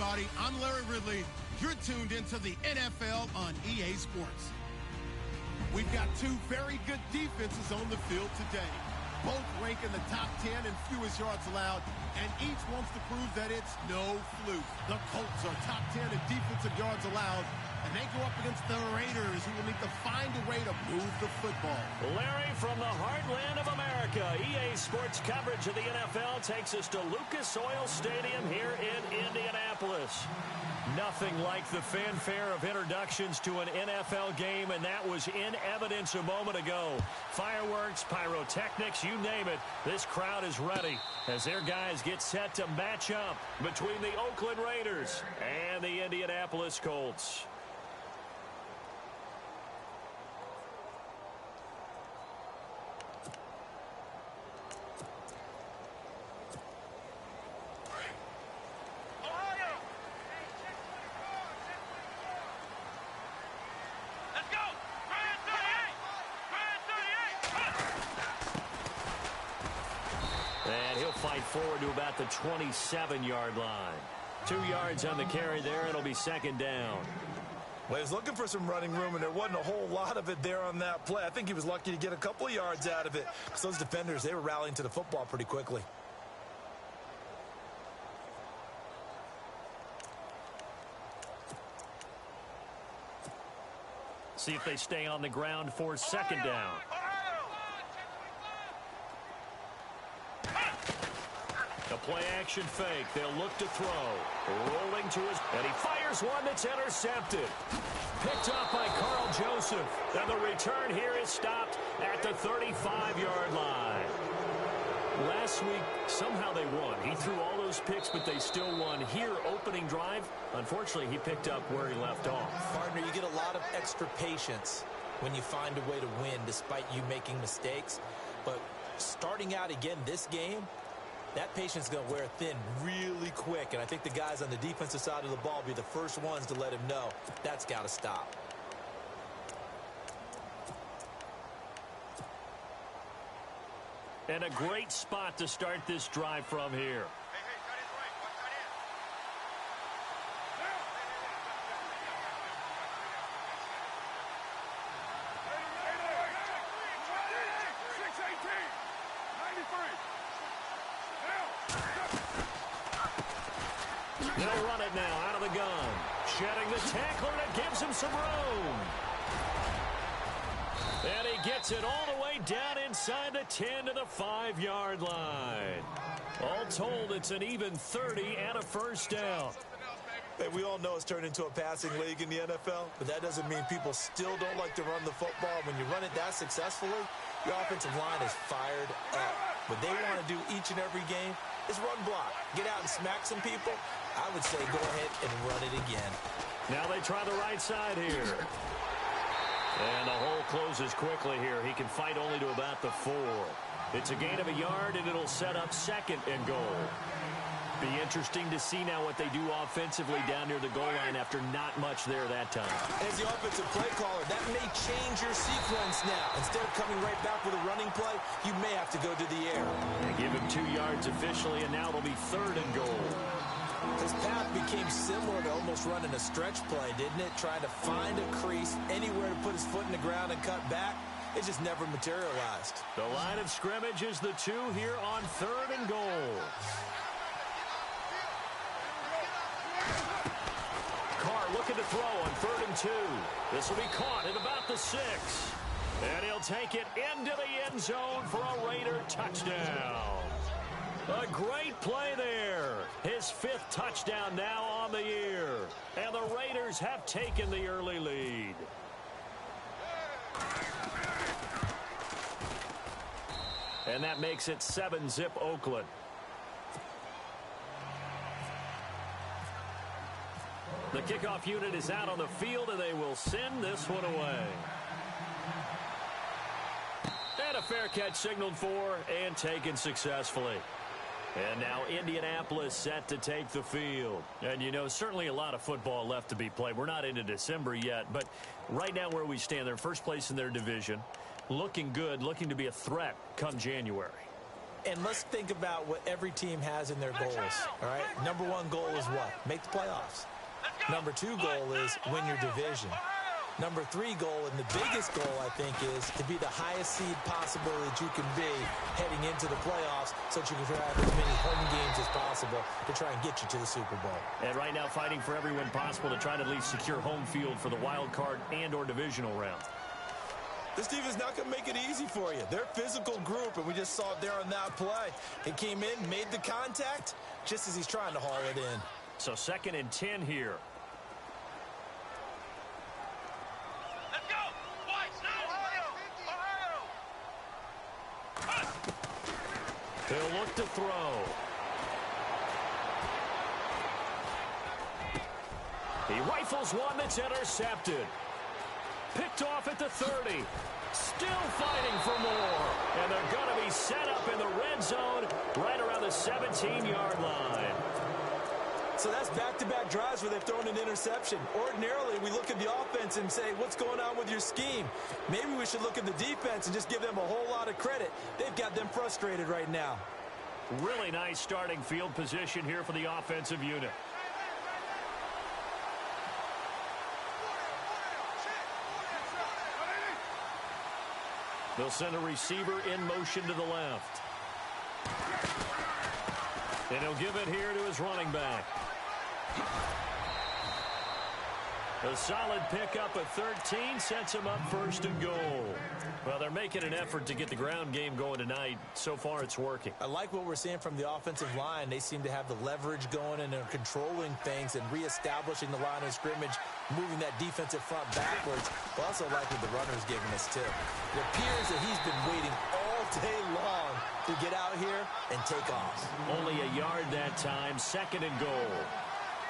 everybody. I'm Larry Ridley. You're tuned into the NFL on EA Sports. We've got two very good defenses on the field today. Both rank in the top 10 in fewest yards allowed, and each wants to prove that it's no fluke. The Colts are top 10 in defensive yards allowed, and they go up against the Raiders, who will need to find a way to move the football. Larry, from the heartland of America, EA Sports coverage of the NFL takes us to Lucas Oil Stadium here in Indianapolis. Nothing like the fanfare of introductions to an NFL game, and that was in evidence a moment ago. Fireworks, pyrotechnics, you name it. This crowd is ready as their guys get set to match up between the Oakland Raiders and the Indianapolis Colts. Fight forward to about the 27-yard line. 2 yards on the carry there. It'll be second down. Well, he was looking for some running room, and there wasn't a whole lot of it there on that play. I think he was lucky to get a couple of yards out of it, because those defenders, they were rallying to the football pretty quickly. See if they stay on the ground for second down. A play-action fake. They'll look to throw. Rolling to his... And he fires one that's intercepted. Picked up by Carl Joseph. And the return here is stopped at the 35-yard line. Last week, somehow they won. He threw all those picks, but they still won. Here, opening drive, unfortunately, he picked up where he left off. Partner, you get a lot of extra patience when you find a way to win despite you making mistakes. But starting out again this game, that patience is going to wear thin really quick, and I think the guys on the defensive side of the ball will be the first ones to let him know that's got to stop. And a great spot to start this drive from here. They'll run it now out of the gun. Shedding the tackler, and it gives him some room. And he gets it all the way down inside the 10 to the 5-yard line. All told, it's an even 30 and a first down. Hey, we all know it's turned into a passing league in the NFL, but that doesn't mean people still don't like to run the football. When you run it that successfully, your offensive line is fired up. What they want to do each and every game is run block. Get out and smack some people. I would say go ahead and run it again. Now they try the right side here. And the hole closes quickly here. He can fight only to about the 4. It's a gain of a yard, and it'll set up second and goal. Be interesting to see now what they do offensively down near the goal line after not much there that time. As the offensive play caller, that may change your sequence now. Instead of coming right back with a running play, you may have to go to the air. They give him 2 yards officially, and now it'll be third and goal. His path became similar to almost running a stretch play, didn't it? Trying to find a crease, anywhere to put his foot in the ground and cut back. It just never materialized. The line of scrimmage is the 2 here on third and goal. Carr looking to throw on third and 2. This will be caught at about the 6. And he'll take it into the end zone for a Raider touchdown. A great play there. His 5th touchdown now on the year. And the Raiders have taken the early lead. And that makes it 7-zip Oakland. The kickoff unit is out on the field, and they will send this one away. And a fair catch signaled for and taken successfully. And now Indianapolis set to take the field. And, you know, certainly a lot of football left to be played. We're not into December yet, but right now where we stand, they're first place in their division. Looking good, looking to be a threat come January. And let's think about what every team has in their goals, all right? Number one goal is what? Make the playoffs. Number two goal is win your division. Number three goal, and the biggest goal, I think, is to be the highest seed possible that you can be heading into the playoffs so that you can have as many home games as possible to try and get you to the Super Bowl. And right now fighting for every win possible to try to at least secure home field for the wild card and or divisional round. This team is not going to make it easy for you. They're a physical group, and we just saw it there on that play. He came in, made the contact, just as he's trying to haul it in. So 2nd and 10 here. Let's go! Twice now! Ohio! They'll look to throw. He rifles one that's intercepted. Picked off at the 30. Still fighting for more. And they're going to be set up in the red zone right around the 17-yard line. So that's back-to-back drives where they've thrown an interception. Ordinarily, we look at the offense and say, what's going on with your scheme? Maybe we should look at the defense and just give them a whole lot of credit. They've got them frustrated right now. Really nice starting field position here for the offensive unit. They'll send a receiver in motion to the left. And he'll give it here to his running back. A solid pickup at 13 sets him up 1st and goal. Well, they're making an effort to get the ground game going tonight. So far, it's working. I like what we're seeing from the offensive line. They seem to have the leverage going and they're controlling things and reestablishing the line of scrimmage, moving that defensive front backwards. I also like what the runner's giving us, too. It appears that he's been waiting all day long to get out here and take off. Only a yard that time, 2nd and goal.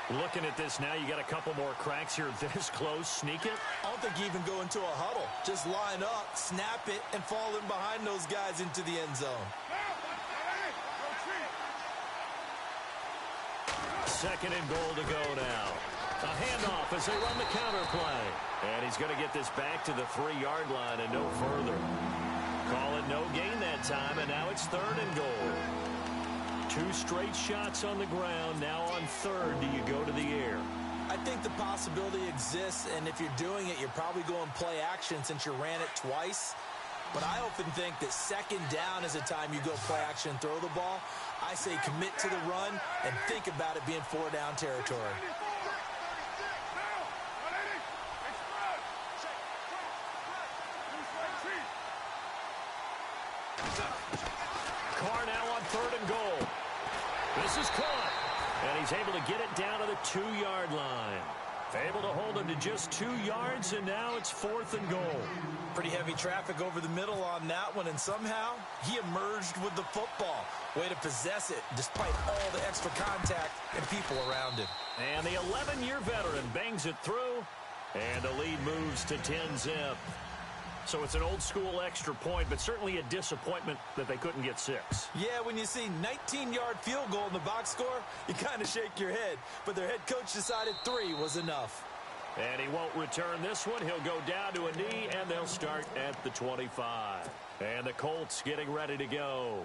Looking at this now, you got a couple more cracks here this close. Sneak it. I don't think you even go into a huddle. Just line up, snap it, and fall in behind those guys into the end zone. 2nd and goal to go now. A handoff as they run the counter play. And he's going to get this back to the 3-yard line and no further. Call it no gain that time, and now it's 3rd and goal. 2 straight shots on the ground. Now on 3rd, do you go to the air? I think the possibility exists, and if you're doing it, you're probably going play action since you ran it twice. But I often think that 2nd down is the time you go play action and throw the ball. I say commit to the run and think about it being 4-down territory. Carr now on 3rd and goal. This is caught. And he's able to get it down to the 2-yard line. Able to hold him to just 2 yards, and now it's 4th and goal. Pretty heavy traffic over the middle on that one, and somehow he emerged with the football. Way to possess it, despite all the extra contact and people around him. And the 11-year veteran bangs it through, and the lead moves to 10-zip. So it's an old-school extra point, but certainly a disappointment that they couldn't get 6. Yeah, when you see 19-yard field goal in the box score, you kind of shake your head. But their head coach decided 3 was enough. And he won't return this one. He'll go down to a knee, and they'll start at the 25. And the Colts getting ready to go.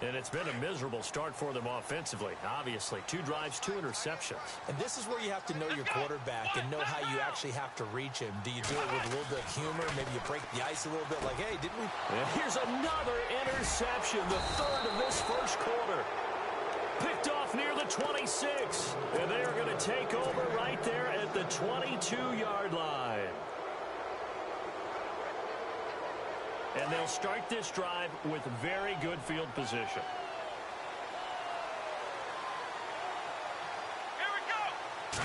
And it's been a miserable start for them offensively, obviously. 2 drives, 2 interceptions. And this is where you have to know your quarterback and know how you actually have to reach him. Do you do it with a little bit of humor? Maybe you break the ice a little bit like, hey, didn't we? And here's another interception, the 3rd of this 1st quarter. Picked off near the 26. And they are going to take over right there at the 22-yard line. And they'll start this drive with very good field position. Here we go!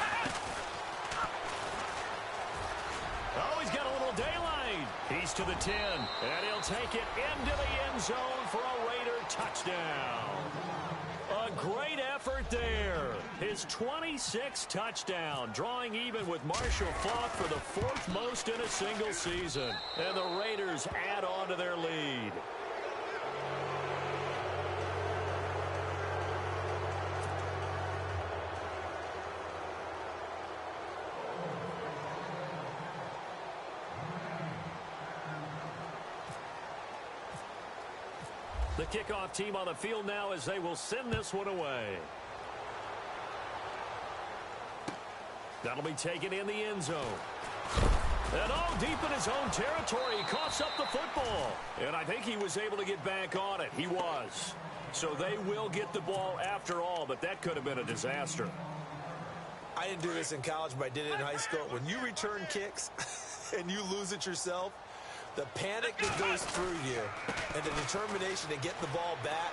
Oh, he's got a little daylight. He's to the 10, and he'll take it into the end zone for a Raider touchdown. A great effort there. His 26th touchdown, drawing even with Marshall Faulk for the 4th most in a single season. And the Raiders add on to their lead. The kickoff team on the field now as they will send this one away. That'll be taken in the end zone. And all deep in his own territory, he coughs up the football. And I think he was able to get back on it. He was. So they will get the ball after all, but that could have been a disaster. I didn't do this in college, but I did it in high school. When you return kicks and you lose it yourself, the panic that goes through you and the determination to get the ball back,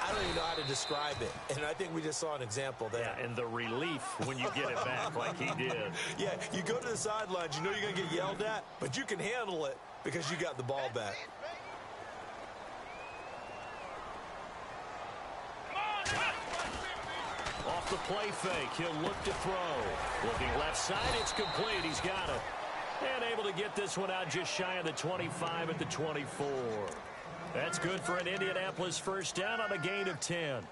I don't even know how to describe it. And I think we just saw an example there. Yeah, and the relief when you get it back like he did. Yeah, you go to the sidelines, you know you're going to get yelled at, but you can handle it because you got the ball back. Off the play fake, he'll look to throw. Looking left side, it's complete. He's got it. And able to get this one out just shy of the 25 at the 24. That's good for an Indianapolis first down on a gain of 10.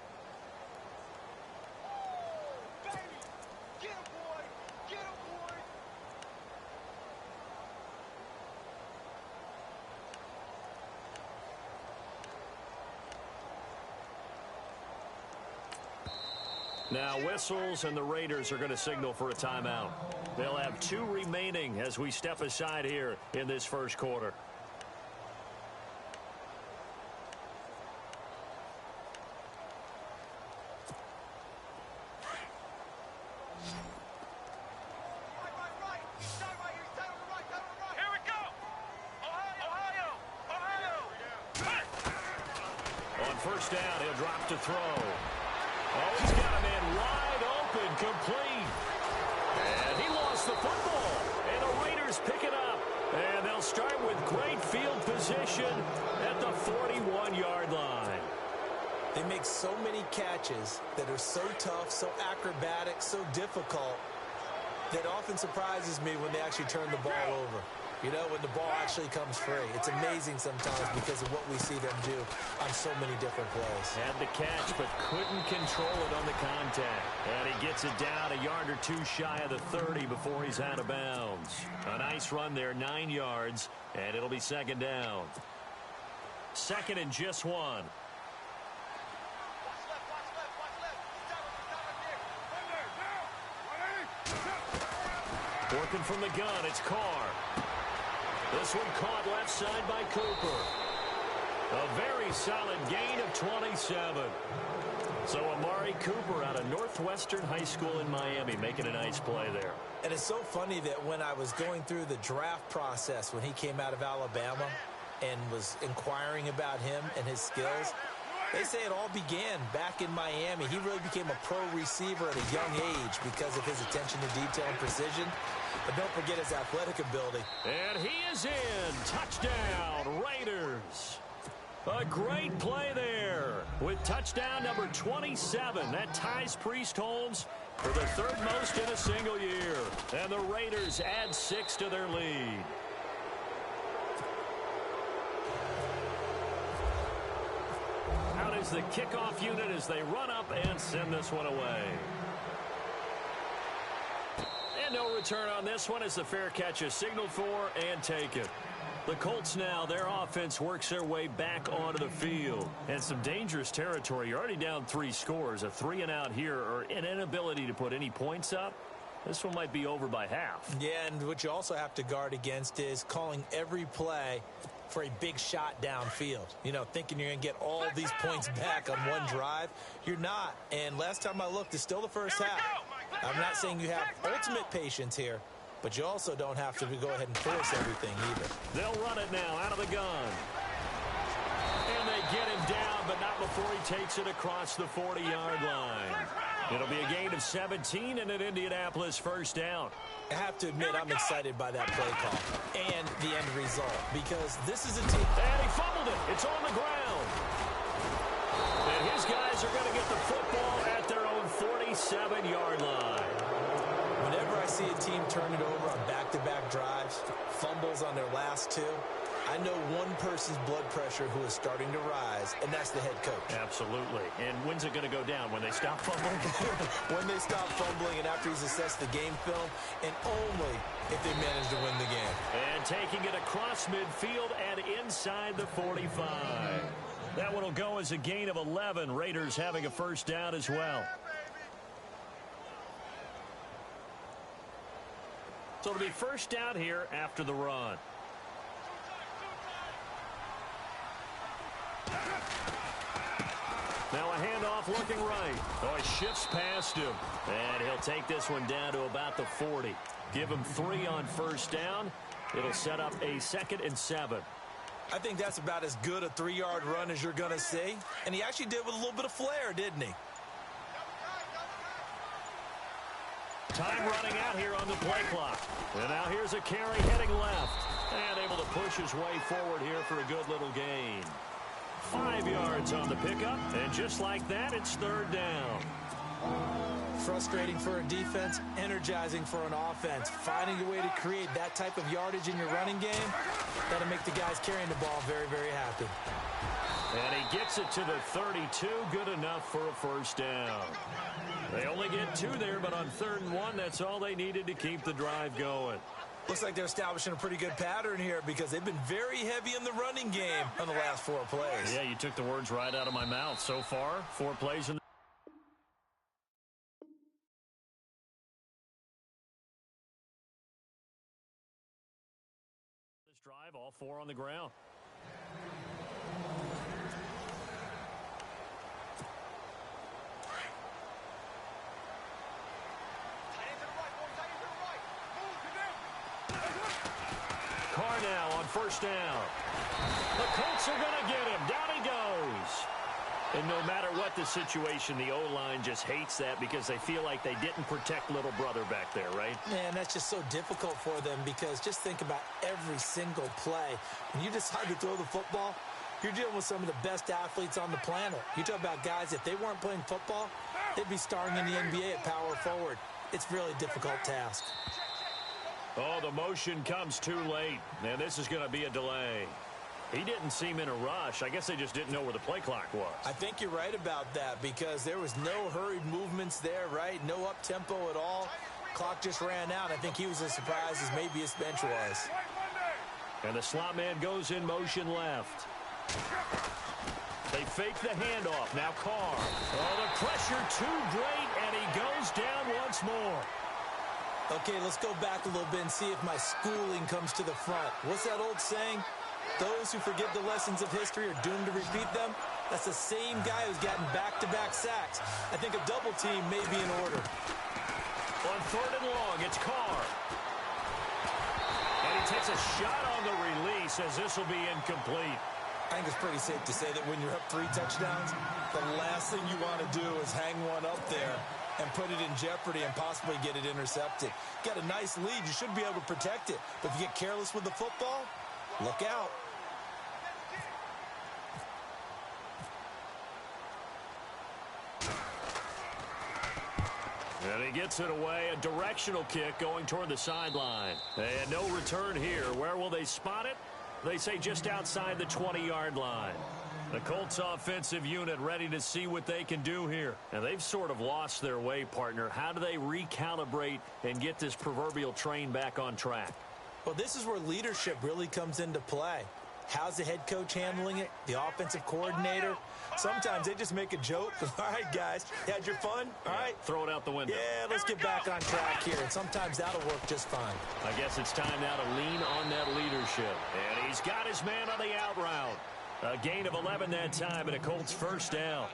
Now whistles, and the Raiders are going to signal for a timeout. They'll have 2 remaining as we step aside here in this first quarter. Here we go. Ohio. On first down, he'll drop to throw. Oh, he's got a man wide open, complete. And he lost the football. And the Raiders pick it up. And they'll start with great field position at the 41-yard line. They make so many catches that are so tough, so acrobatic, so difficult, that often surprises me when they actually turn the ball over. You know, when the ball actually comes free. It's amazing sometimes because of what we see them do on so many different plays. Had the catch, but couldn't control it on the contact. And he gets it down a yard or 2 shy of the 30 before he's out of bounds. A nice run there, 9 yards, and it'll be second down. Second and just 1. Working from the gun, it's Carr. This one caught left side by Cooper. A very solid gain of 27. So Amari Cooper out of Northwestern High School in Miami making a nice play there. And it's so funny that when I was going through the draft process when he came out of Alabama and was inquiring about him and his skills, they say it all began back in Miami. He really became a pro receiver at a young age because of his attention to detail and precision. But don't forget his athletic ability. And he is in. Touchdown, Raiders. A great play there with touchdown number 27. That ties Priest Holmes for the 3rd most in a single year. And the Raiders add 6 to their lead. Out is the kickoff unit as they run up and send this one away. And no return on this one as the fair catch is signaled for and taken. The Colts now, their offense works their way back onto the field. And some dangerous territory. You're already down 3 scores. A 3-and-out here or an inability to put any points up. This one might be over by half. Yeah, and what you also have to guard against is calling every play for a big shot downfield. You know, thinking you're going to get all these points back on one drive. You're not. And last time I looked, it's still the first half. I'm not saying you have ultimate patience here, but you also don't have to go ahead and force everything either. They'll run it now out of the gun. And they get him down, but not before he takes it across the 40-yard line. It'll be a gain of 17 and an Indianapolis first down. I have to admit, I'm excited by that play call and the end result because this is a team. And he fumbled it. It's on the ground. And his guys are going to get the football at their own 47-yard line. Whenever I see a team turn it over on back-to-back drives, fumbles on their last 2, I know one person's blood pressure who is starting to rise, and that's the head coach. Absolutely. And when's it going to go down? When they stop fumbling? When they stop fumbling and after he's assessed the game film, and only if they manage to win the game. And taking it across midfield and inside the 45. That one will go as a gain of 11. Raiders having a first down as well. So it'll be first down here after the run. Now a handoff looking right. Oh, he shifts past him. And he'll take this one down to about the 40. Give him 3 on first down. It'll set up a 2nd and 7. I think that's about as good a 3-yard run as you're going to see. And he actually did with a little bit of flair, didn't he? Time running out here on the play clock. And now here's a carry heading left. And able to push his way forward here for a good little gain. 5 yards on the pickup. And just like that, it's 3rd down. Frustrating for a defense, energizing for an offense. Finding a way to create that type of yardage in your running game, that'll make the guys carrying the ball very, very happy. And he gets it to the 32. Good enough for a first down. They only get 2 there, but on 3rd and 1, that's all they needed to keep the drive going. Looks like they're establishing a pretty good pattern here because they've been very heavy in the running game on the last 4 plays. Yeah, you took the words right out of my mouth. So far, 4 plays in the drive, all 4 on the ground. Carr now on first down. The Colts are going to get him. Down he goes. And no matter what the situation, the O-line just hates that because they feel like they didn't protect little brother back there, right? Man, that's just so difficult for them because just think about every single play. When you decide to throw the football, you're dealing with some of the best athletes on the planet. You talk about guys, if they weren't playing football, they'd be starring in the NBA at power forward. It's really a difficult task. Oh, the motion comes too late. And this is going to be a delay. He didn't seem in a rush. I guess they just didn't know where the play clock was. I think you're right about that because there was no hurried movements there, right? No up-tempo at all. Clock just ran out. I think he was as surprised as maybe his bench was. And the slot man goes in motion left. They fake the handoff. Now Carr. Oh, the pressure too great, and he goes down once more. Okay, let's go back a little bit and see if my schooling comes to the front. What's that old saying? Those who forget the lessons of history are doomed to repeat them. That's the same guy who's gotten back-to-back sacks. I think a double team may be in order. On 3rd and long, it's Carr. And he takes a shot on the release as this will be incomplete. I think it's pretty safe to say that when you're up 3 touchdowns, the last thing you want to do is hang one up there and put it in jeopardy and possibly get it intercepted. Got a nice lead. You should be able to protect it. But if you get careless with the football, look out. And he gets it away. A directional kick going toward the sideline. And no return here. Where will they spot it? They say just outside the 20-yard line. The Colts offensive unit ready to see what they can do here. And they've sort of lost their way, partner. How do they recalibrate and get this proverbial train back on track? Well, this is where leadership really comes into play. How's the head coach handling it? The offensive coordinator? Sometimes they just make a joke. All right, guys, you had your fun? All right. Throw it out the window. Yeah, let's get back on track here. And sometimes that'll work just fine. I guess it's time now to lean on that leadership. And he's got his man on the out route. A gain of 11 that time and a Colts first down.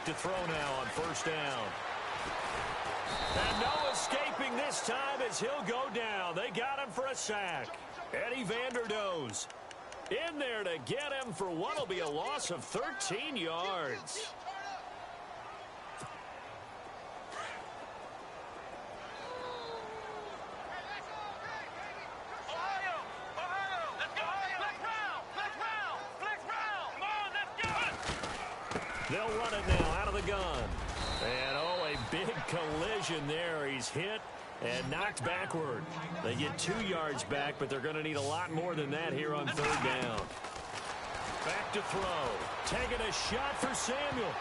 To throw now on first down. And no escaping this time as he'll go down. They got him for a sack. Eddie Vanderdoes in there to get him for what will be a loss of 13 yards. They'll run it now out of the gun. And, oh, a big collision there. He's hit and knocked backward. They get 2 yards back, but they're going to need a lot more than that here on 3rd down. Back to throw. Taking a shot for Samuel.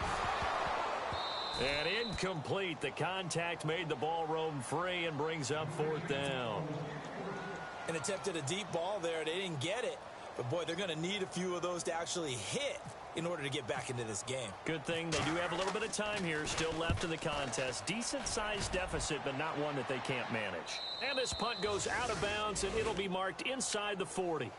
And incomplete. The contact made the ball roam free and brings up 4th down. An attempt at a deep ball there. They didn't get it. But, boy, they're going to need a few of those to actually hit in order to get back into this game. Good thing they do have a little bit of time here still left in the contest. Decent-sized deficit, but not one that they can't manage. And this punt goes out of bounds, and it'll be marked inside the 40.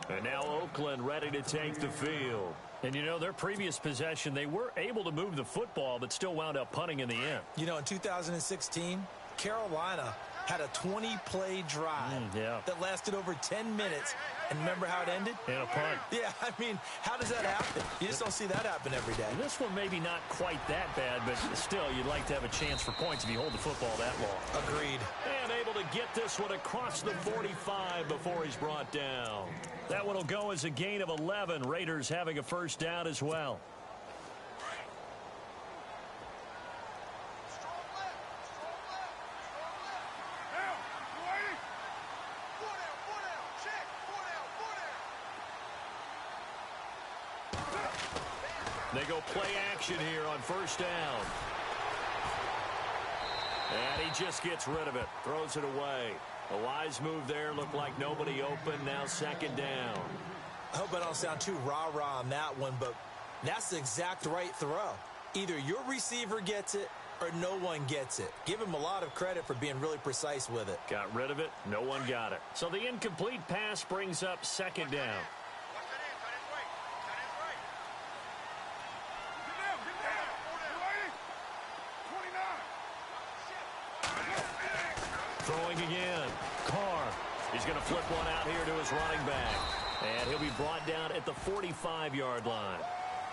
And now Oakland ready to take the field. And, you know, their previous possession, they were able to move the football, but still wound up punting in the end. You know, in 2016, Carolina had a 20-play drive that lasted over 10 minutes. And remember how it ended? In a punt. Yeah, I mean, how does that happen? You just don't see that happen every day. And this one maybe not quite that bad, but still, you'd like to have a chance for points if you hold the football that long. Agreed. And able to get this one across the 45 before he's brought down. That one will go as a gain of 11. Raiders having a 1st down as well. They go play action here on 1st down. And he just gets rid of it. Throws it away. A wise move there. Looked like nobody open. Now 2nd down. I hope I don't sound too rah-rah on that one, but that's the exact right throw. Either your receiver gets it or no one gets it. Give him a lot of credit for being really precise with it. Got rid of it. No one got it. So the incomplete pass brings up 2nd down. Throwing again. Carr. He's going to flip one out here to his running back. And he'll be brought down at the 45-yard line.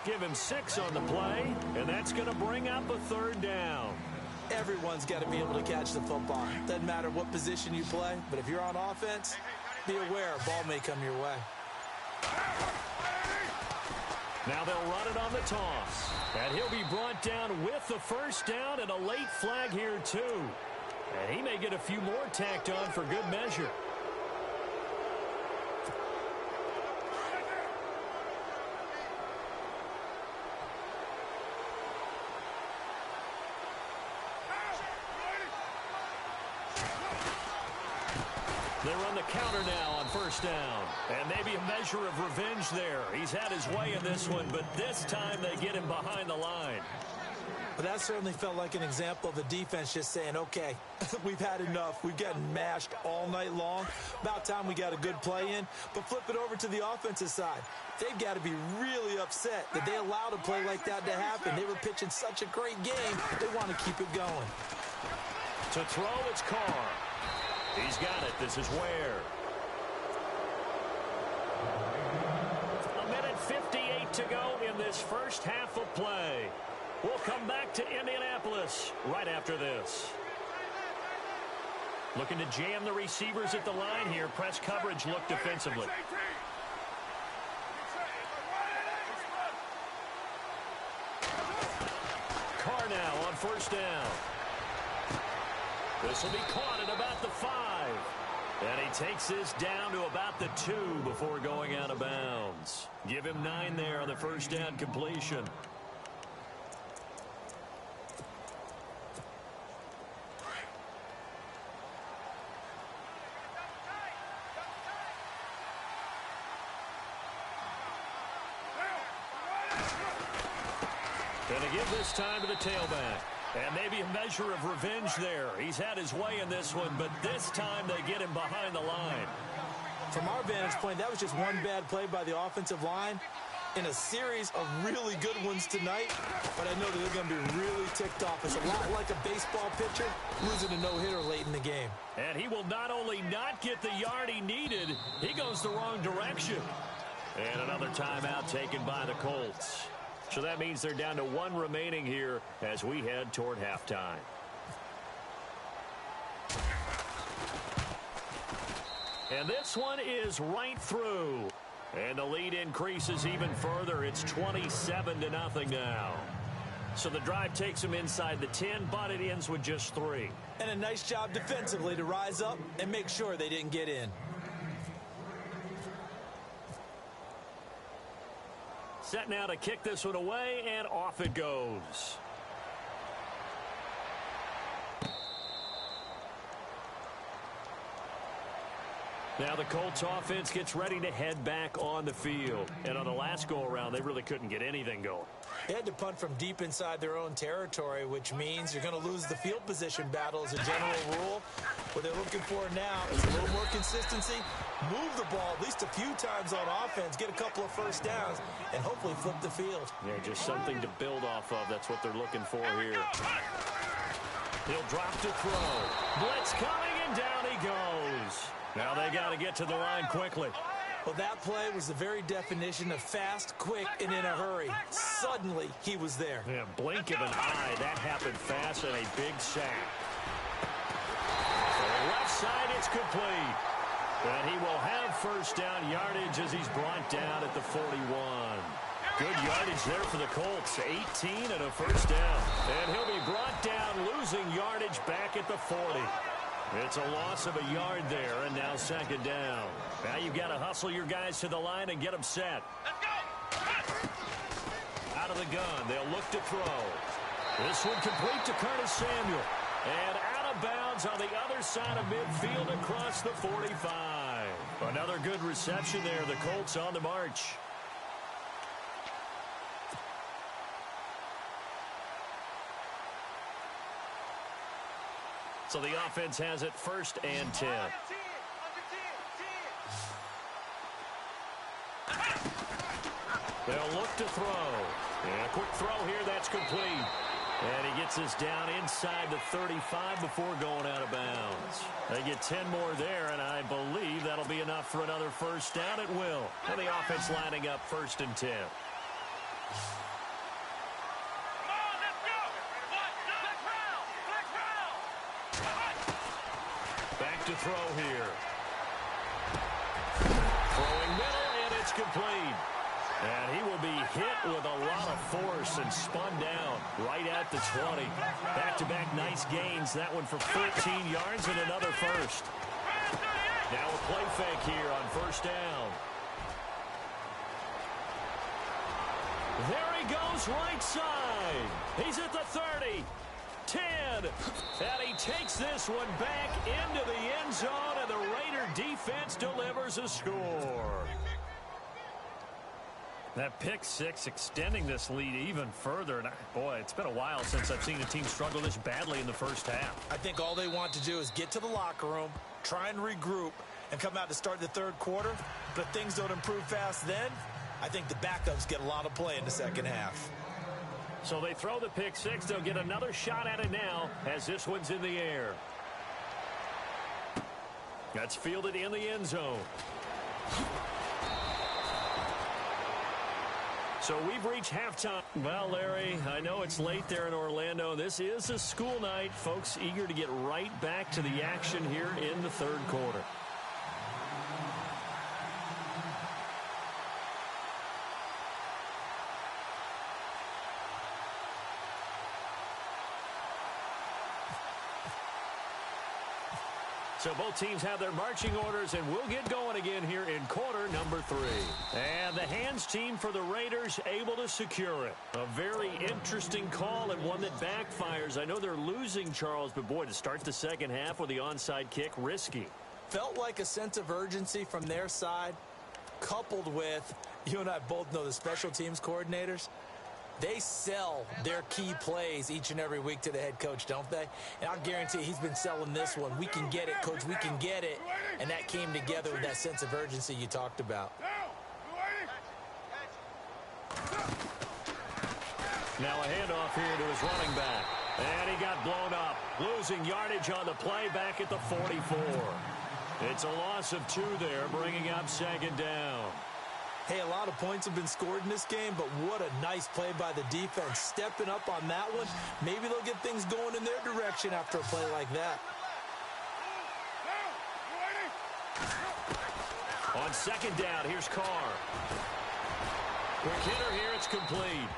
Give him 6 on the play, and that's going to bring up a 3rd down. Everyone's got to be able to catch the football. Doesn't matter what position you play, but if you're on offense, be aware a ball may come your way. Now they'll run it on the toss. And he'll be brought down with the 1st down and a late flag here, too. And he may get a few more tacked on for good measure. They run the counter now on 1st down. And maybe a measure of revenge there. He's had his way in this one, but this time they get him behind the line. But that certainly felt like an example of the defense just saying, okay, we've had enough. We've gotten mashed all night long. About time we got a good play in. But flip it over to the offensive side. They've got to be really upset that they allowed a play like that to happen. They were pitching such a great game. They want to keep it going. To throw, it's Carr. He's got it. This is Ware. 1:58 to go in this first half of play. We'll come back to Indianapolis right after this. Looking to jam the receivers at the line here. Press coverage look defensively. Carr now on 1st down. This will be caught at about the 5. And he takes this down to about the 2 before going out of bounds. Give him 9 there on the 1st down completion. Going to give this time to the tailback. And maybe a measure of revenge there. He's had his way in this one, but this time they get him behind the line. From our vantage point, that was just one bad play by the offensive line in a series of really good ones tonight. But I know that they're going to be really ticked off. It's a lot like a baseball pitcher losing a no-hitter late in the game. And he will not only not get the yard he needed, he goes the wrong direction. And another timeout taken by the Colts. So that means they're down to 1 remaining here as we head toward halftime. And this one is right through. And the lead increases even further. It's 27-0 now. So the drive takes them inside the 10, but it ends with just 3. And a nice job defensively to rise up and make sure they didn't get in. Set now to kick this one away, and off it goes. Now the Colts offense gets ready to head back on the field. And on the last go-around, they really couldn't get anything going. They had to punt from deep inside their own territory, which means you're going to lose the field position battle as a general rule. What they're looking for now is a little more consistency, move the ball at least a few times on offense, get a couple of first downs, and hopefully flip the field. Yeah, just something to build off of. That's what they're looking for here. He'll drop to throw. Blitz coming, and down he goes. Now they got to get to the line quickly. Well, that play was the very definition of fast, quick, and in a hurry. Suddenly, he was there. Yeah, blink of an eye. That happened fast, and a big sack. To the left side, it's complete. And he will have first down yardage as he's brought down at the 41. Good yardage there for the Colts. 18 and a first down. And he'll be brought down, losing yardage back at the 40. It's a loss of a yard there, and now second down. Now you've got to hustle your guys to the line and get them set. Let's go! Out of the gun, they'll look to throw. This one complete to Curtis Samuel. And out of bounds on the other side of midfield across the 45. Another good reception there. The Colts on the march. So the offense has it first and 10. They'll look to throw. And a quick throw here, that's complete. And he gets this down inside the 35 before going out of bounds. They get 10 more there, and I believe that'll be enough for another first down. It will. And the offense lining up first and 10. Back to throw here. Throwing middle, and it's complete. And he will be hit with a lot of force and spun down right at the 20. Back-to-back nice gains. That one for 14 yards and another first. Now a play fake here on first down. There he goes right side. He's at the 30. 10. And he takes this one back into the end zone, and the Raider defense delivers a score. That pick six extending this lead even further. And boy, it's been a while since I've seen a team struggle this badly in the first half. I think all they want to do is get to the locker room, try and regroup, and come out to start the third quarter. But if things don't improve fast then, I think the backups get a lot of play in the second half. So they throw the pick six. They'll get another shot at it now as this one's in the air. That's fielded in the end zone. So we've reached halftime. Well, Larry, I know it's late there in Orlando. This is a school night. Folks eager to get right back to the action here in the third quarter. So both teams have their marching orders, and we'll get going again here in quarter number 3. And the hands team for the Raiders able to secure it. A very interesting call and one that backfires. I know they're losing, Charles, but boy, to start the second half with the onside kick, risky. Felt like a sense of urgency from their side, coupled with, you and I both know the special teams coordinators. They sell their key plays each and every week to the head coach, don't they? And I'll guarantee he's been selling this one. We can get it, coach. We can get it. And that came together with that sense of urgency you talked about. Now a handoff here to his running back. And he got blown up. Losing yardage on the play back at the 44. It's a loss of 2 there, bringing up second down. Hey, a lot of points have been scored in this game, but what a nice play by the defense. Stepping up on that one, maybe they'll get things going in their direction after a play like that. On On second down, here's Carr. Quick hitter here, it's complete.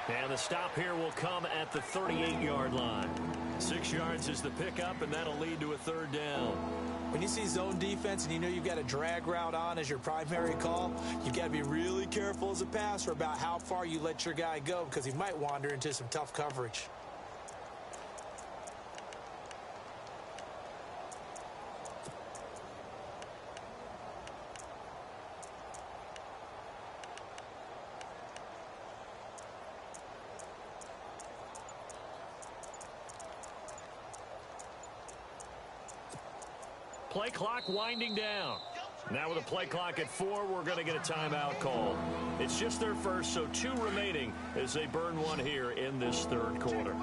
And the stop here will come at the 38-yard line. 6 yards is the pickup, and that'll lead to a third down. When you see zone defense and you know you've got a drag route on as your primary call, you've got to be really careful as a passer about how far you let your guy go because he might wander into some tough coverage. Play clock winding down. Now with a play clock at 4, we're going to get a timeout call. It's just their first, so 2 remaining as they burn one here in this third quarter.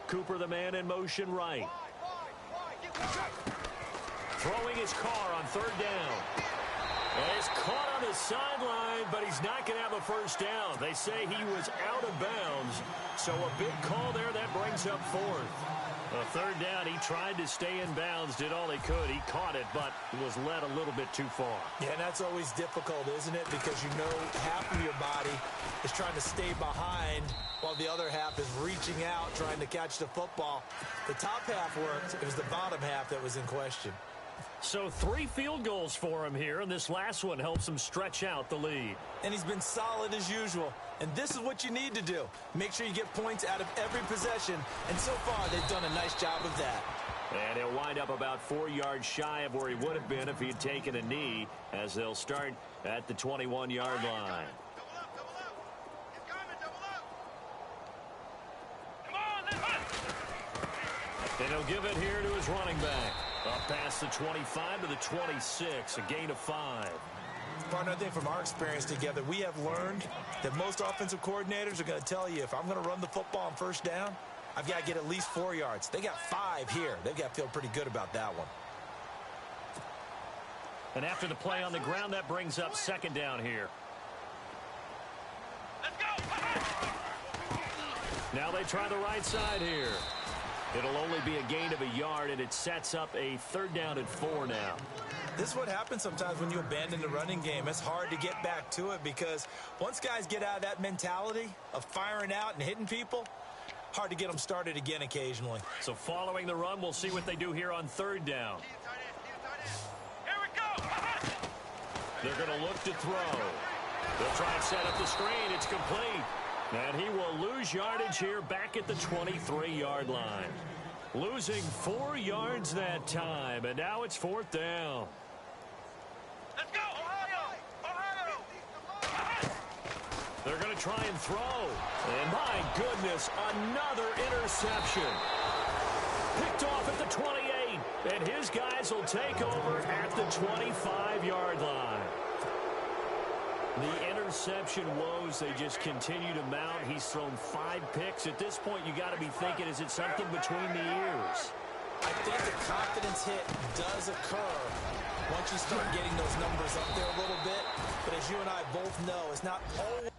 Cooper, the man in motion right. Throwing his car on third down. And he's caught on the sideline, but he's not going to have a first down. They say he was out of bounds, so a big call there that brings up 4th. A third down, he tried to stay in bounds, did all he could. He caught it, but was led a little bit too far. Yeah, and that's always difficult, isn't it? Because you know half of your body is trying to stay behind while the other half is reaching out, trying to catch the football. The top half worked. It was the bottom half that was in question. So 3 field goals for him here, and this last one helps him stretch out the lead. And he's been solid as usual. And this is what you need to do. Make sure you get points out of every possession. And so far, they've done a nice job of that. And he'll wind up about 4 yards shy of where he would have been if he had taken a knee, as they'll start at the 21-yard line. And he'll give it here to his running back. Up past the 25 to the 26, a gain of 5. Partner, I think from our experience together, we have learned that most offensive coordinators are going to tell you, if I'm going to run the football on first down, I've got to get at least 4 yards. They got 5 here. They've got to feel pretty good about that one. And after the play on the ground, that brings up second down here. Let's go! Now they try the right side here. It'll only be a gain of a yard, and it sets up a third down at 4 now. This is what happens sometimes when you abandon the running game. It's hard to get back to it because once guys get out of that mentality of firing out and hitting people, hard to get them started again occasionally. So following the run, we'll see what they do here on third down. Here we go! They're going to look to throw. They'll try and set up the screen. It's complete. And he will lose yardage here back at the 23-yard line. Losing 4 yards that time, and now it's 4th down. Let's go! Ohio! Ohio! They're going to try and throw. And my goodness, another interception. Picked off at the 28, and his guys will take over at the 25-yard line. The interception woes, they just continue to mount. He's thrown 5 picks. At this point, you got to be thinking, is it something between the ears? I think the confidence hit does occur once you start getting those numbers up there a little bit. But as you and I both know, it's not always.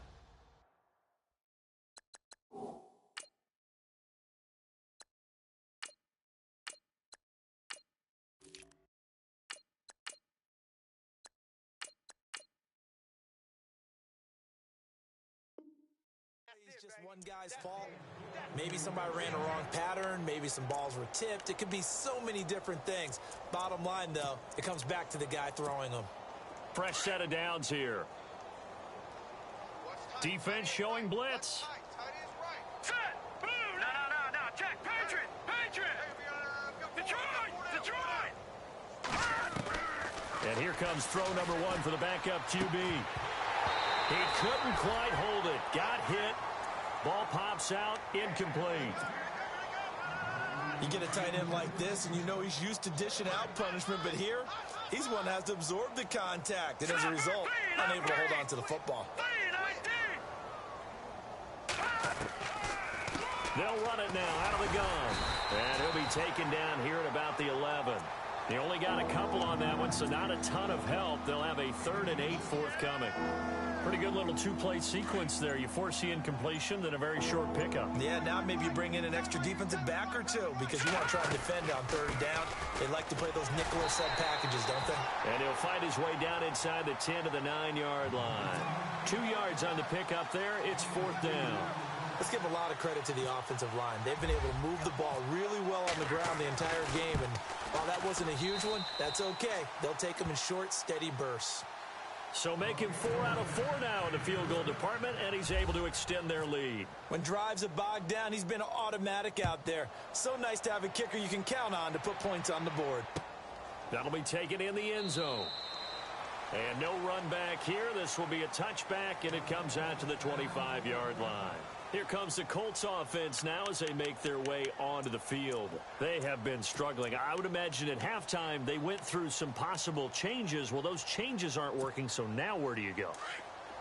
Just one guy's fault. Maybe somebody ran a wrong pattern. Maybe some balls were tipped. It could be so many different things. Bottom line, though, it comes back to the guy throwing them. Fresh set of downs here. Defense showing blitz. Set! Boom! No. Check! Patriot! Detroit! And here comes throw number 1 for the backup QB. He couldn't quite hold it. Got hit. Ball pops out, incomplete. You get a tight end like this, and you know he's used to dishing out punishment, but here, he's one that has to absorb the contact, and as a result, unable to hold on to the football. They'll run it now out of the gun. And he'll be taken down here at about the 11. He only got a couple on that one, so not a ton of help. They'll have a 3rd and 8 forthcoming. Pretty good little two-play sequence there. You force the incompletion, then a very short pickup. Yeah, now maybe you bring in an extra defensive back or two because you want to try and defend on 3rd down. They like to play those nickel or sub packages, don't they? And he'll find his way down inside the 10 to the 9-yard line. 2 yards on the pickup there. It's 4th down. Let's give a lot of credit to the offensive line. They've been able to move the ball really well on the ground the entire game. And while that wasn't a huge one, that's okay. They'll take them in short, steady bursts. So make him 4 out of 4 now in the field goal department, and he's able to extend their lead. When drives are bogged down, he's been automatic out there. So nice to have a kicker you can count on to put points on the board. That'll be taken in the end zone. And no run back here. This will be a touchback, and it comes out to the 25-yard line. Here comes the Colts offense now as they make their way onto the field. They have been struggling. I would imagine at halftime they went through some possible changes. Well, those changes aren't working, so now where do you go?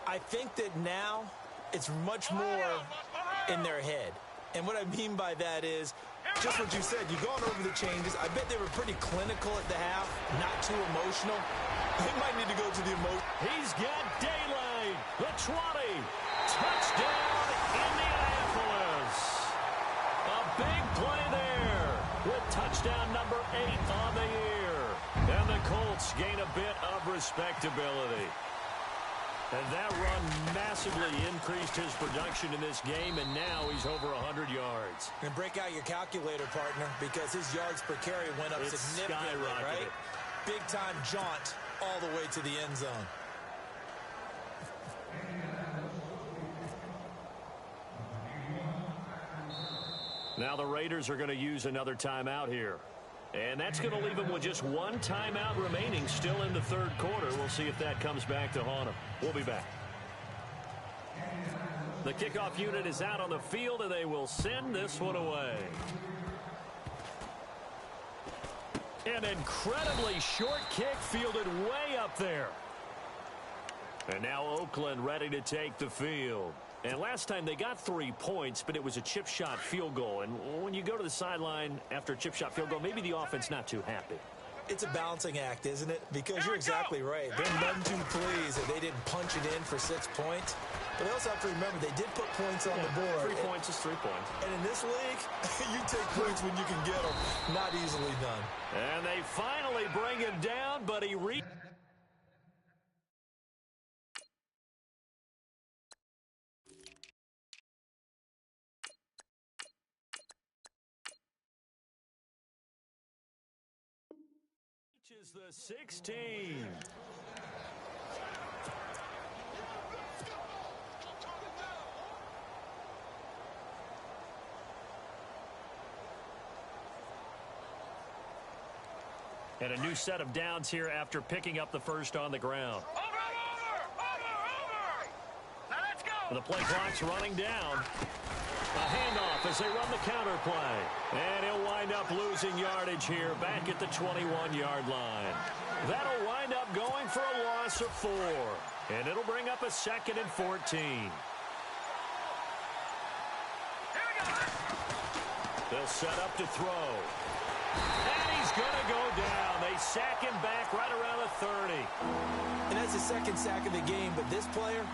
I think that now it's much more in their head. And what I mean by that is just what you said. You've gone over the changes. I bet they were pretty clinical at the half, not too emotional. They might need to go to the emotion. He's got daylight. The 20. Touchdown, Indianapolis. A big play there with touchdown number 8 on the year. And the Colts gain a bit of respectability. And that run massively increased his production in this game, and now he's over 100 yards. And break out your calculator, partner, because his yards per carry went up significantly, right? Big-time jaunt all the way to the end zone. Now the Raiders are going to use another timeout here. And that's going to leave them with just one timeout remaining still in the 3rd quarter. We'll see if that comes back to haunt them. We'll be back. The kickoff unit is out on the field, and they will send this one away. An incredibly short kick fielded way up there. And now Oakland ready to take the field. And last time they got 3 points, but it was a chip shot field goal. And when you go to the sideline after a chip shot field goal, maybe the offense not too happy. It's a balancing act, isn't it? Because you're exactly right. They're none too pleased that they didn't punch it in for 6 points. But they also have to remember they did put points on the board. 3 points is 3 points. And in this league, you take points when you can get them. Not easily done. And they finally bring him down, but he reaches the 16. And a new set of downs here after picking up the first on the ground. Over! Now let's go! The play clock's running down. A handoff as they run the counter play. And he'll wind up losing yardage here back at the 21-yard line. That'll wind up going for a loss of 4. And it'll bring up a 2nd and 14. Here we go! They'll set up to throw. And he's going to go down. They sack him back right around the 30. And that's the 2nd sack of the game, but this player,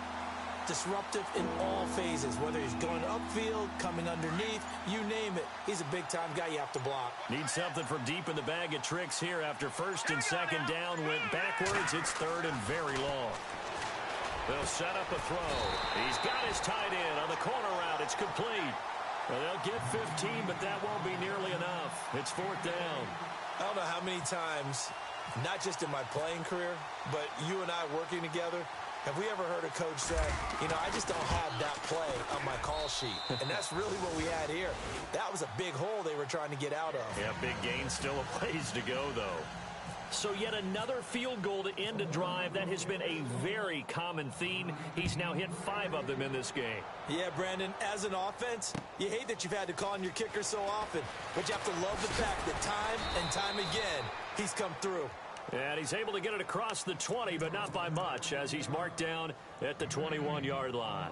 disruptive in all phases, whether he's going upfield, coming underneath, you name it. He's a big-time guy you have to block. Need something from deep in the bag of tricks here after 1st and 2nd down went backwards. It's 3rd and very long. They'll set up a throw. He's got his tight end on the corner route. It's complete. Well, they'll get 15, but that won't be nearly enough. It's 4th down. I don't know how many times, not just in my playing career, but you and I working together, have we ever heard a coach say, you know, I just don't have that play on my call sheet. And that's really what we had here. That was a big hole they were trying to get out of. Yeah, big gain, still a ways to go, though. So yet another field goal to end a drive. That has been a very common theme. He's now hit 5 of them in this game. Yeah, Brandon, as an offense, you hate that you've had to call on your kicker so often, but you have to love the fact that time and time again, he's come through. And he's able to get it across the 20, but not by much, as he's marked down at the 21-yard line.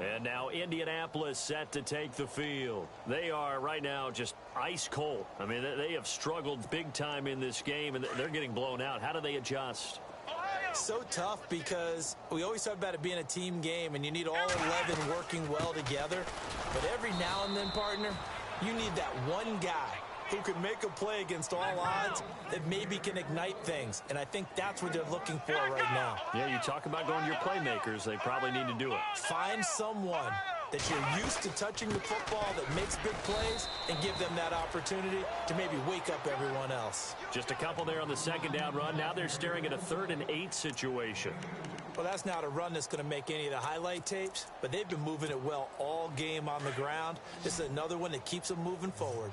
And now Indianapolis set to take the field. They are right now just ice cold. I mean, they have struggled big time in this game, and they're getting blown out. How do they adjust? So tough because we always talk about it being a team game, and you need all 11 working well together. But every now and then, partner, you need that one guy who can make a play against all odds that maybe can ignite things. And I think that's what they're looking for right now. Yeah, you talk about going to your playmakers. They probably need to do it. Find someone that you're used to touching the football that makes big plays and give them that opportunity to maybe wake up everyone else. Just a couple there on the second down run. Now they're staring at a 3rd and 8 situation. Well, that's not a run that's going to make any of the highlight tapes, but they've been moving it well all game on the ground. This is another one that keeps them moving forward.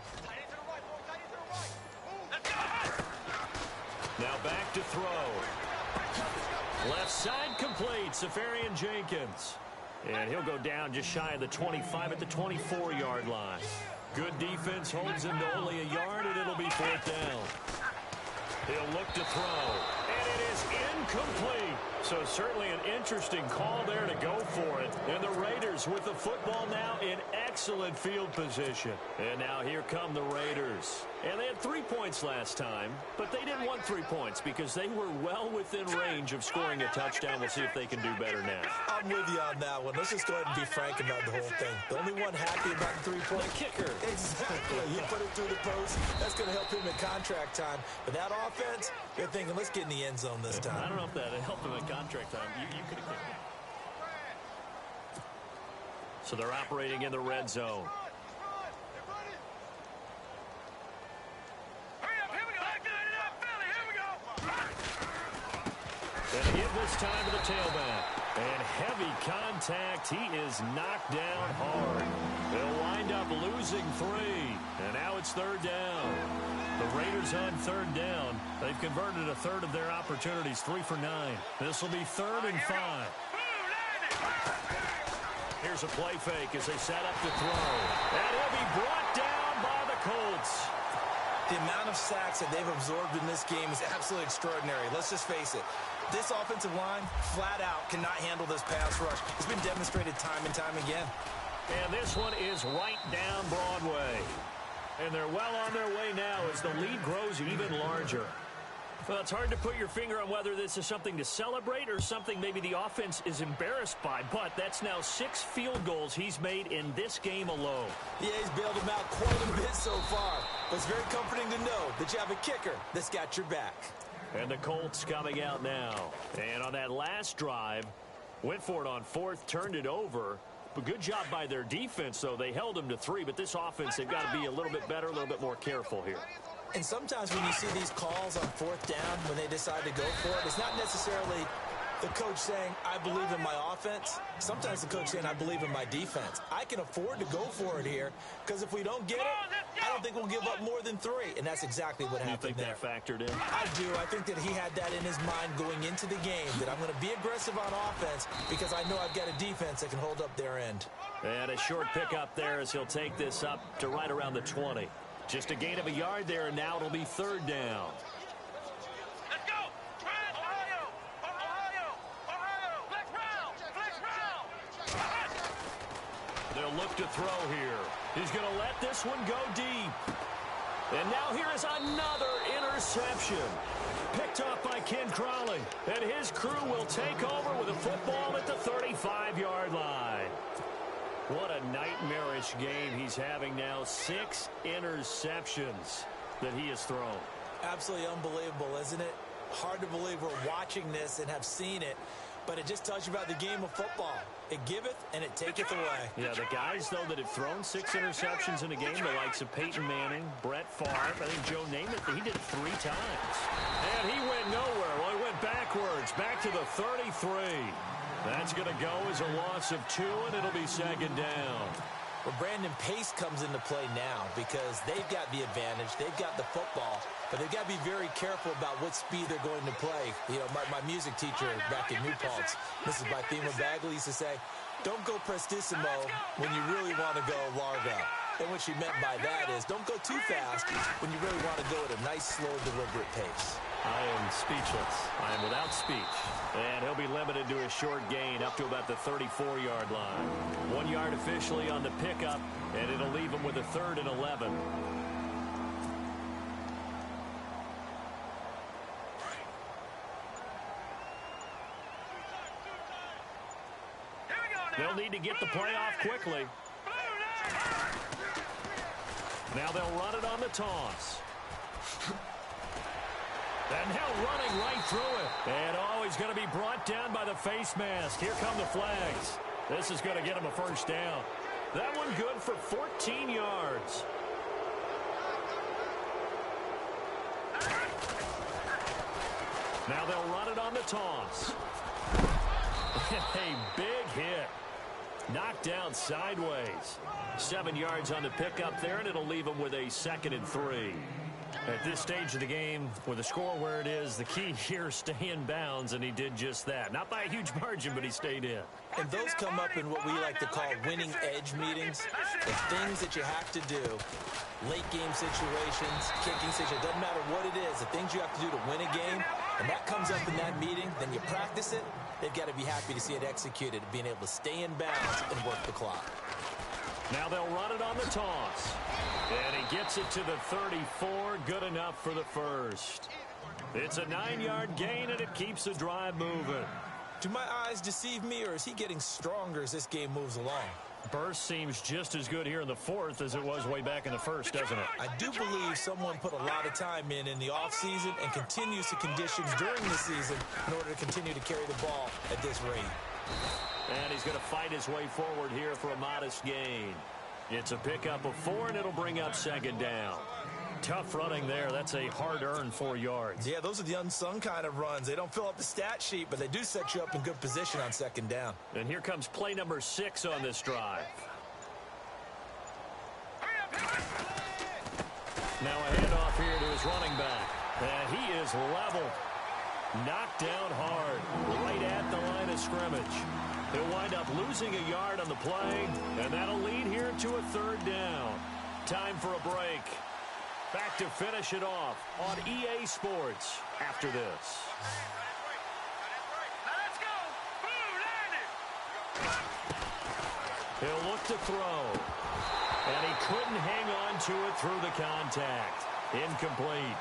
Now back to throw. Left side complete, Safarian Jenkins. And he'll go down just shy of the 25 at the 24-yard line. Good defense holds him to only a yard, and it'll be 4th down. He'll look to throw, and it is incomplete. So certainly an interesting call there to go for it. And the Raiders with the football now in excellent field position. And now here come the Raiders. And they had 3 points last time, but they didn't want 3 points because they were well within range of scoring a touchdown. We'll see if they can do better now. I'm with you on that one. Let's just go ahead and be frank about the whole thing. The only one happy about the 3-point kicker. Exactly. You put it through the post. That's going to help him in contract time. But that offense, they're thinking, let's get in the end zone this time. I don't know if that helped him in contract time. You could have kicked it. So they're operating in the red zone. And a hit this time to the tailback. And heavy contact. He is knocked down hard. They'll wind up losing 3. And now it's 3rd down. The Raiders on 3rd down. They've converted a 1/3 of their opportunities, 3 for 9. This will be 3rd and 5. Here's a play fake as they set up to throw. And he'll be brought down by the Colts. The amount of sacks that they've absorbed in this game is absolutely extraordinary. Let's just face it. This offensive line, flat out, cannot handle this pass rush. It's been demonstrated time and time again. And this one is right down Broadway. And they're well on their way now as the lead grows even larger. Well, it's hard to put your finger on whether this is something to celebrate or something maybe the offense is embarrassed by. But that's now 6 field goals he's made in this game alone. Yeah, he's bailed them out quite a bit so far. But it's very comforting to know that you have a kicker that's got your back. And the Colts coming out now. And on that last drive, went for it on 4th, turned it over. But good job by their defense, though. They held them to 3. But this offense, they've got to be a little bit better, a little bit more careful here. And sometimes when you see these calls on 4th down, when they decide to go for it, it's not necessarily the coach saying, I believe in my offense. Sometimes the coach saying, I believe in my defense. I can afford to go for it here because if we don't get it, I don't think we'll give up more than 3. And that's exactly what happened there. You think that factored in? I do. I think that he had that in his mind going into the game, that I'm going to be aggressive on offense because I know I've got a defense that can hold up their end. And a short pickup there as he'll take this up to right around the 20. Just a gain of a yard there, and now it'll be 3rd down. Let's go! Ohio! Ohio! Ohio! Flex round! They'll look to throw here. He's going to let this one go deep. And now here is another interception. Picked off by Ken Crawley. And his crew will take over with a football at the 35-yard line. What a nightmarish game he's having now. 6 interceptions that he has thrown. Absolutely unbelievable, isn't it? Hard to believe we're watching this and have seen it, but it just tells you about the game of football. It giveth and it taketh away. Yeah, the guys, though, that have thrown 6 interceptions in a game, the likes of Peyton Manning, Brett Favre, I think Joe Namath, he did it 3 times. And he went nowhere. Well, he went backwards, back to the 33. That's going to go as a loss of 2, and it'll be 2nd down. Well, Brandon, pace comes into play now because they've got the advantage. They've got the football, but they've got to be very careful about what speed they're going to play. You know, my music teacher back in New Paltz, Mrs. Bythema Bagley, used to say, don't go prestissimo when you really want to go largo. And what she meant by that is don't go too fast when you really want to go at a nice, slow, deliberate pace. I am speechless. I am without speech. And he'll be limited to a short gain up to about the 34-yard line. 1 yard officially on the pickup, and it'll leave him with a 3rd and 11. They'll need to get the play off quickly. Now they'll run it on the toss. And now running right through it. And he's going to be brought down by the face mask. Here come the flags. This is going to get him a first down. That one good for 14 yards. Now they'll run it on the toss. A big hit. Knocked down sideways. 7 yards on the pickup there, and it'll leave him with a 2nd and 3. At this stage of the game, with the score where it is, the key here is stay in bounds, and he did just that. Not by a huge margin, but he stayed in. And those come up in what we like to call winning edge meetings. The things that you have to do, late game situations, kicking situations, doesn't matter what it is, the things you have to do to win a game, and that comes up in that meeting, then you practice it, they've got to be happy to see it executed, being able to stay in bounds and work the clock. Now they'll run it on the toss. And he gets it to the 34. Good enough for the first. It's a 9-yard gain, and it keeps the drive moving. Do my eyes deceive me, or is he getting stronger as this game moves along? Burst seems just as good here in the 4th as it was way back in the 1st, doesn't it? I do believe someone put a lot of time in the offseason and continues to conditions during the season in order to continue to carry the ball at this rate. And he's going to fight his way forward here for a modest gain. It's a pickup of 4, and it'll bring up 2nd down. Tough running there. That's a hard-earned 4 yards. Yeah, those are the unsung kind of runs. They don't fill up the stat sheet, but they do set you up in good position on 2nd down. And here comes play number 6 on this drive. Now a handoff here to his running back. And he is leveled. Knocked down hard, right at the line of scrimmage. He'll wind up losing a yard on the play, and that'll lead here to a 3rd down. Time for a break. Back to finish it off on EA Sports after this. Let's go. Blue, land it. He'll look to throw. And he couldn't hang on to it through the contact. Incomplete.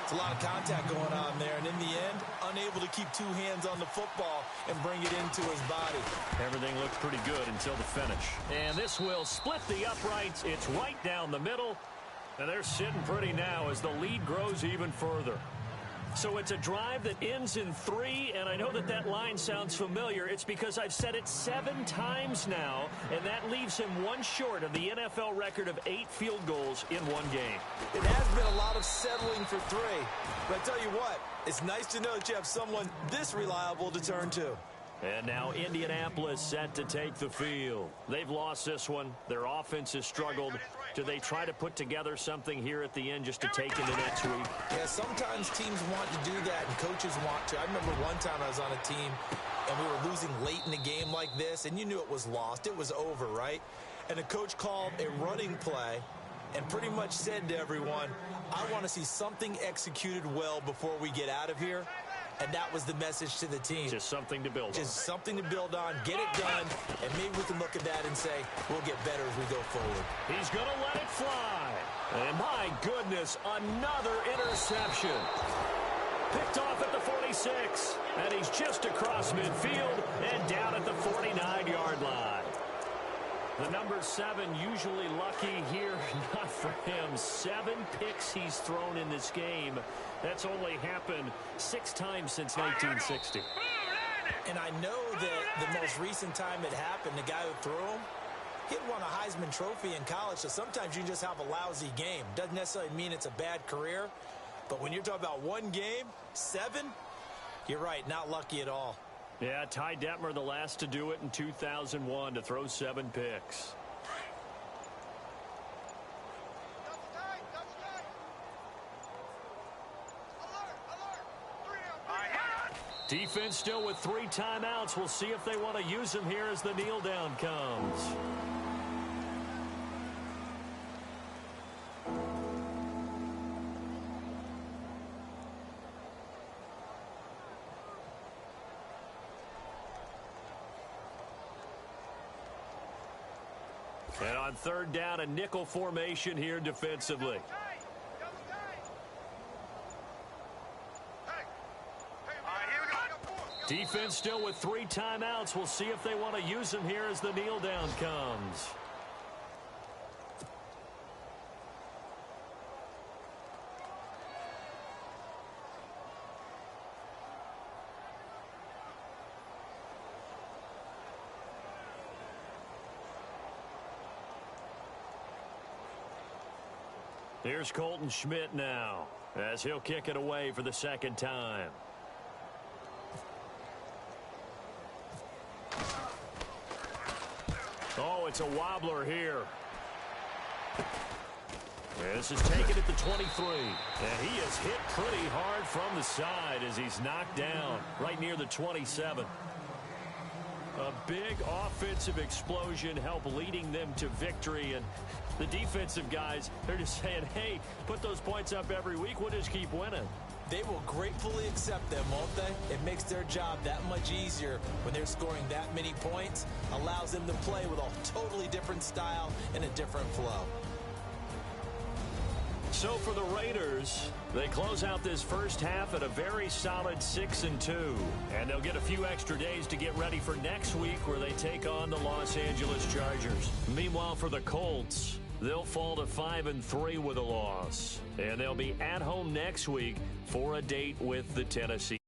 It's a lot of contact going on there, and in the end, unable to keep 2 hands on the football and bring it into his body. Everything looked pretty good until the finish. And this will split the uprights. It's right down the middle, and they're sitting pretty now as the lead grows even further. So it's a drive that ends in 3, and I know that line sounds familiar. It's because I've said it 7 times now, and that leaves him 1 short of the NFL record of 8 field goals in 1 game. It has been a lot of settling for 3, but I tell you what, it's nice to know that you have someone this reliable to turn to. And now Indianapolis set to take the field. They've lost this one. Their offense has struggled. Do they try to put together something here at the end just to take into next week? Yeah, sometimes teams want to do that and coaches want to. I remember one time I was on a team and we were losing late in a game like this, and you knew it was lost. It was over, right? And the coach called a running play and pretty much said to everyone, I want to see something executed well before we get out of here. And that was the message to the team. Just something to build on. Just something to build on, get it done, and maybe we can look at that and say, we'll get better as we go forward. He's going to let it fly. And my goodness, another interception. Picked off at the 46. And he's just across midfield and down at the 49-yard line. The number 7 usually lucky here. Not for him. 7 picks he's thrown in this game. That's only happened 6 times since 1960. And I know that the most recent time it happened, the guy who threw him, he had won a Heisman Trophy in college, so sometimes you just have a lousy game. Doesn't necessarily mean it's a bad career, but when you're talking about 1 game, 7, you're right, not lucky at all. Yeah, Ty Detmer, the last to do it in 2001, to throw 7 picks. Defense still with 3 timeouts. We'll see if they want to use them here as the kneel down comes. And on third down, a nickel formation here defensively. Defense still with 3 timeouts. We'll see if they want to use them here as the kneel down comes. Here's Colton Schmidt now as he'll kick it away for the second time. Oh, it's a wobbler here. This is taken at the 23. And he is hit pretty hard from the side as he's knocked down right near the 27. A big offensive explosion helped leading them to victory. And the defensive guys, they're just saying, hey, put those points up every week. We'll just keep winning. They will gratefully accept them, won't they? It makes their job that much easier when they're scoring that many points. Allows them to play with a totally different style and a different flow. So for the Raiders, they close out this first half at a very solid 6-2. And they'll get a few extra days to get ready for next week where they take on the Los Angeles Chargers. Meanwhile, for the Colts, they'll fall to 5-3 with a loss. And they'll be at home next week for a date with the Tennessee.